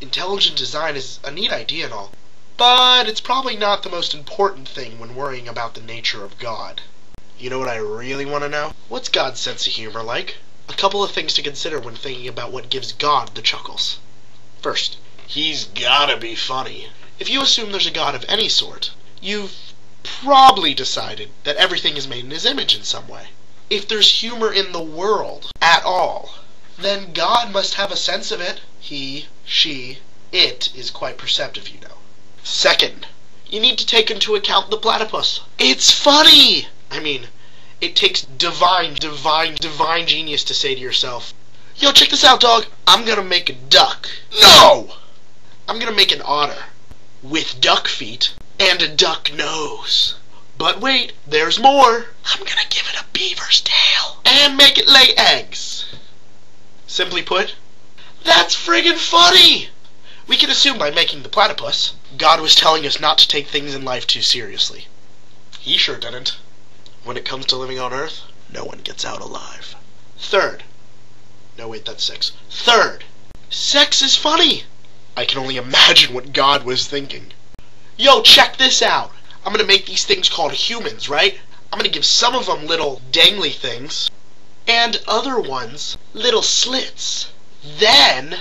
Intelligent design is a neat idea and all, but it's probably not the most important thing when worrying about the nature of God. You know what I really want to know? What's God's sense of humor like? A couple of things to consider when thinking about what gives God the chuckles. First, he's gotta be funny. If you assume there's a God of any sort, you've probably decided that everything is made in his image in some way. If there's humor in the world at all, then God must have a sense of it. He, she, it is quite perceptive, you know. Second, you need to take into account the platypus. It's funny! I mean, it takes divine genius to say to yourself, yo, check this out, dog. I'm gonna make a duck. No! I'm gonna make an otter with duck feet and a duck nose. But wait, there's more. I'm gonna give it a beaver's tail and make it lay eggs. Simply put, that's friggin' funny! We can assume by making the platypus, God was telling us not to take things in life too seriously. He sure didn't. When it comes to living on Earth, no one gets out alive. Third. No, wait, that's 6. Third. Sex is funny! I can only imagine what God was thinking. Yo, check this out. I'm gonna make these things called humans, right? I'm gonna give some of them little dangly things, and other ones little slits. Then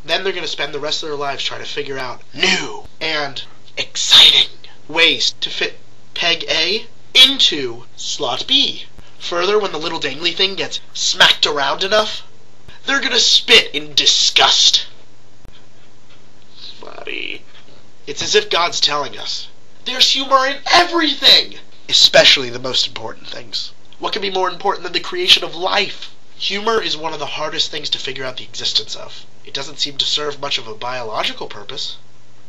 they're gonna spend the rest of their lives trying to figure out new and exciting ways to fit peg A into slot B. Further, when the little dangly thing gets smacked around enough, they're gonna spit in disgust. Funny. It's as if God's telling us, there's humor in everything! Especially the most important things. What can be more important than the creation of life? Humor is one of the hardest things to figure out the existence of. It doesn't seem to serve much of a biological purpose.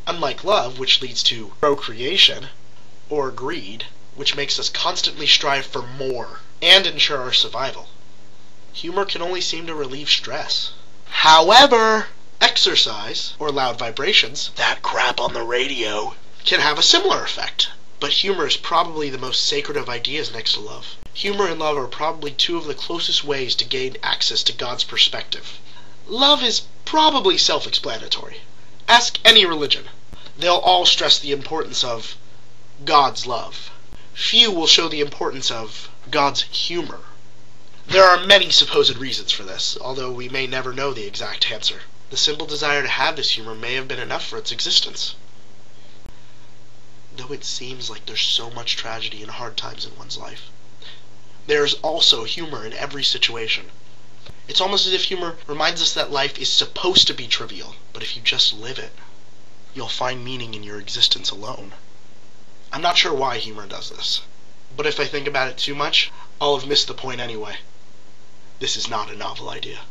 Unlike love, which leads to procreation, or greed, which makes us constantly strive for more and ensure our survival. Humor can only seem to relieve stress. However, exercise, or loud vibrations, that crap on the radio, can have a similar effect. But humor is probably the most sacred of ideas next to love. Humor and love are probably two of the closest ways to gain access to God's perspective. Love is probably self-explanatory. Ask any religion. They'll all stress the importance of God's love. Few will show the importance of God's humor. There are many supposed reasons for this, although we may never know the exact answer. The simple desire to have this humor may have been enough for its existence. Though it seems like there's so much tragedy and hard times in one's life, there's also humor in every situation. It's almost as if humor reminds us that life is supposed to be trivial, but if you just live it, you'll find meaning in your existence alone. I'm not sure why humor does this, but if I think about it too much, I'll have missed the point anyway. This is not a novel idea.